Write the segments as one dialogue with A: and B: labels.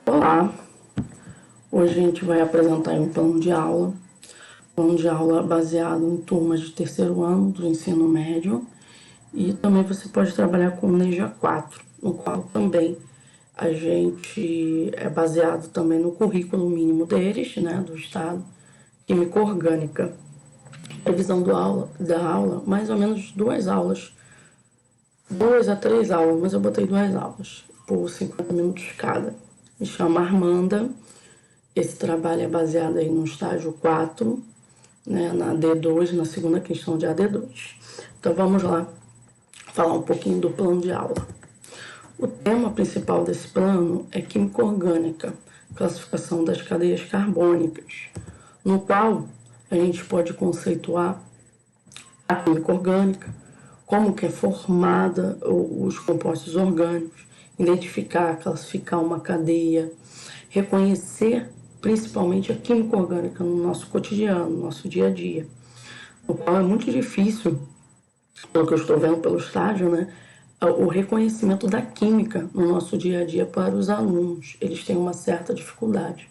A: Olá, hoje a gente vai apresentar um plano de aula baseado em turmas de terceiro ano do ensino médio, e também você pode trabalhar com o NEJA 4, no qual também a gente é baseado também no currículo mínimo deles, né, do estado, química orgânica. Previsão da aula, mais ou menos 2 a 3 aulas, mas eu botei 2 aulas, por 50 minutos cada. Me chamo Armanda. Esse trabalho é baseado aí no estágio 4, né, na D2, na segunda questão de AD2. Então vamos lá falar um pouquinho do plano de aula. O tema principal desse plano é química orgânica, classificação das cadeias carbônicas, no qual a gente pode conceituar a química orgânica, como que é formada os compostos orgânicos, identificar, classificar uma cadeia, reconhecer principalmente a química orgânica no nosso cotidiano, no nosso dia a dia, o qual é muito difícil, pelo que eu estou vendo pelo estágio, né, o reconhecimento da química no nosso dia a dia para os alunos. Eles têm uma certa dificuldade.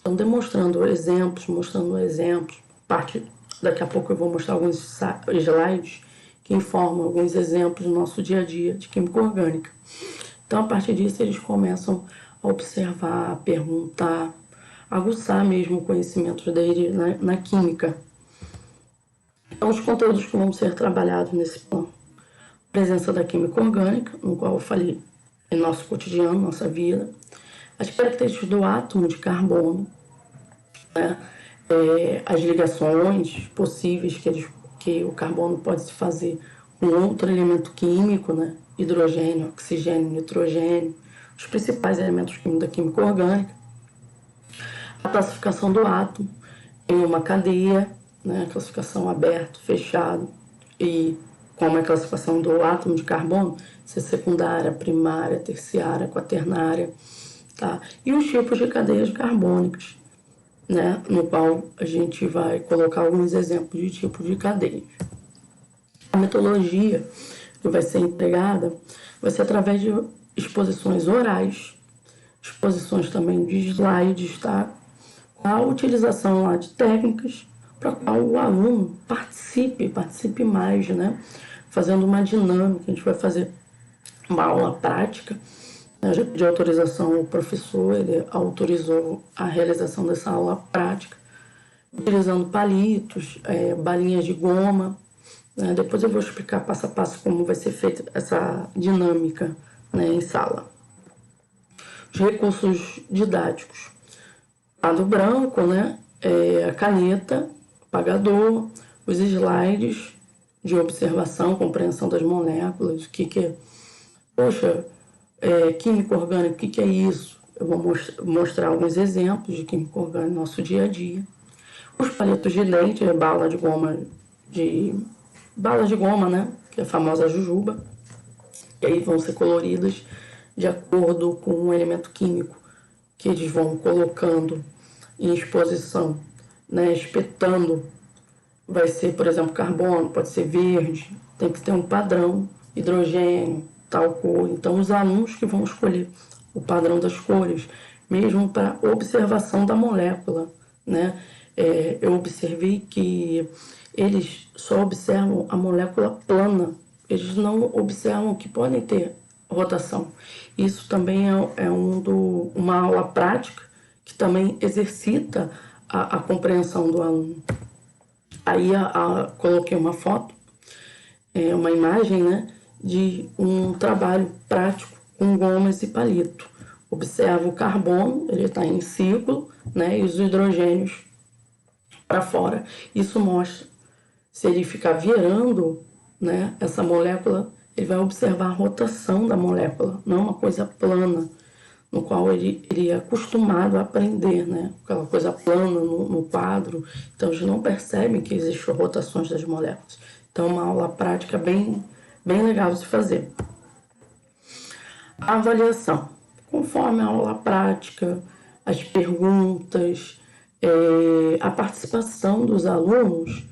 A: Então, mostrando exemplos, daqui a pouco eu vou mostrar alguns slides que informam alguns exemplos do nosso dia a dia de química orgânica. Então, a partir disso, eles começam a observar, a perguntar, aguçar mesmo o conhecimento dele na química. Então, os conteúdos que vão ser trabalhados nesse plano: presença da química orgânica, no qual eu falei, em nosso cotidiano, nossa vida, as características do átomo de carbono, né? As ligações possíveis que o carbono pode se fazer com outro elemento químico, né? Hidrogênio, oxigênio, nitrogênio, os principais elementos químicos da química orgânica, a classificação do átomo em uma cadeia, né? Classificação aberto, fechado, e como é a classificação do átomo de carbono, se é secundária, primária, terciária, quaternária, tá? E os tipos de cadeias carbônicas, né, no qual a gente vai colocar alguns exemplos de tipos de cadeias. A metodologia que vai ser empregada vai ser através de exposições orais, exposições também de slides, tá? Com a utilização lá de técnicas para qual o aluno participe mais, né? Fazendo uma dinâmica. A gente vai fazer uma aula prática. Eu já pedi autorização ao professor, ele autorizou a realização dessa aula prática, utilizando palitos, balinhas de goma, né? Depois eu vou explicar passo a passo como vai ser feita essa dinâmica, né, em sala. Os recursos didáticos: quadro branco, né, a caneta, apagador, os slides de observação, compreensão das moléculas, o que é... Poxa, química orgânica, o que é isso? Eu vou mostrar alguns exemplos de química orgânica no nosso dia a dia. Os palitos de dente, bala de goma, né? Que é a famosa jujuba. E aí vão ser coloridas de acordo com o elemento químico que eles vão colocando em exposição, né? Espetando. Vai ser, por exemplo, carbono, pode ser verde, tem que ter um padrão, hidrogênio, tal cor. Então, os alunos que vão escolher o padrão das cores, mesmo para observação da molécula, né? Eu observei que eles só observam a molécula plana, eles não observam que podem ter rotação. Isso também é uma aula prática que também exercita a compreensão do aluno. Aí coloquei uma foto, uma imagem, né, de um trabalho prático com gomas e palito. Observa o carbono, ele está em ciclo, né, e os hidrogênios para fora. Isso mostra, se ele ficar virando, né, essa molécula, ele vai observar a rotação da molécula, não uma coisa plana, no qual ele é acostumado a aprender, né? Aquela coisa plana no quadro. Então, eles não percebem que existem rotações das moléculas. Então, uma aula prática bem legal de se fazer. A avaliação. Conforme a aula prática, as perguntas, a participação dos alunos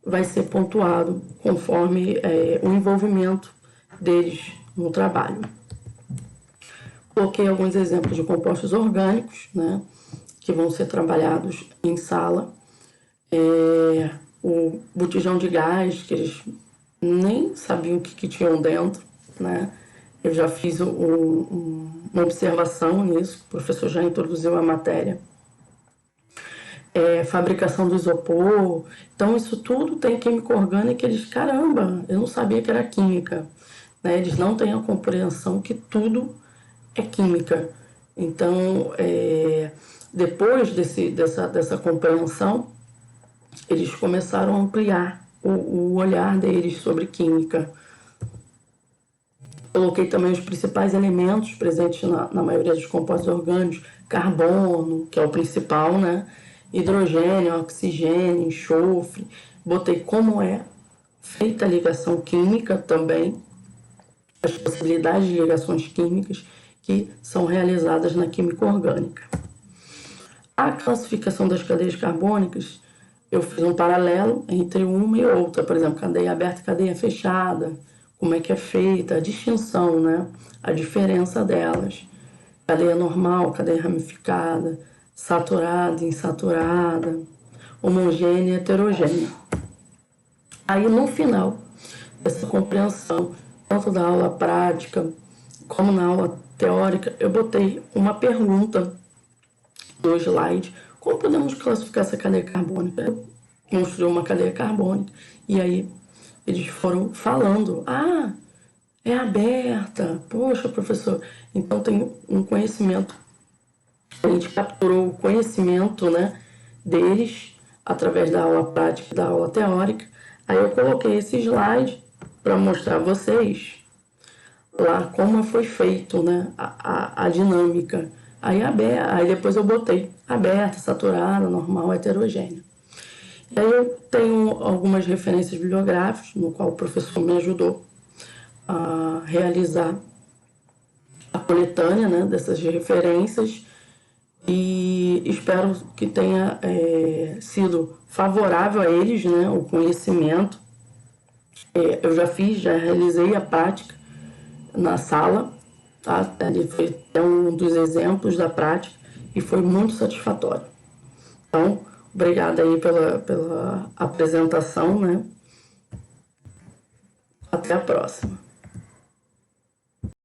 A: vai ser pontuado conforme o envolvimento deles no trabalho. Coloquei alguns exemplos de compostos orgânicos, né, que vão ser trabalhados em sala. O botijão de gás, que eles nem sabiam o que tinham dentro, né? Eu já fiz uma observação nisso, o professor já introduziu a matéria. Fabricação do isopor, então isso tudo tem química orgânica, eles, caramba, eu não sabia que era química, né? Eles não têm a compreensão que tudo é química. Então, depois dessa compreensão, eles começaram a ampliar o olhar deles sobre química. Coloquei também os principais elementos presentes na maioria dos compostos orgânicos: carbono, que é o principal, né? Hidrogênio, oxigênio, enxofre. Botei como é feita a ligação química também, as possibilidades de ligações químicas que são realizadas na química orgânica. A classificação das cadeias carbônicas, eu fiz um paralelo entre uma e outra, por exemplo, cadeia aberta e cadeia fechada, como é que é feita, a distinção, né? A diferença delas. Cadeia normal, cadeia ramificada, saturada, insaturada, homogênea e heterogênea. Aí, no final dessa compreensão, tanto da aula prática como na aula teórica, eu botei uma pergunta no slide: como podemos classificar essa cadeia carbônica? Eu construí uma cadeia carbônica e aí eles foram falando: ah, é aberta, poxa, professor. Então tem um conhecimento, a gente capturou o conhecimento, né, deles através da aula prática e da aula teórica. Aí eu coloquei esse slide para mostrar a vocês lá como foi feito, né, a dinâmica. Aí depois eu botei aberta, saturada, normal, heterogênea. E aí eu tenho algumas referências bibliográficas, no qual o professor me ajudou a realizar a coletânea, né, dessas referências, e espero que tenha sido favorável a eles, né, o conhecimento. Eu já realizei a prática na sala, tá? Ele foi um dos exemplos da prática e foi muito satisfatório. Então, obrigada aí pela apresentação, né? Até a próxima.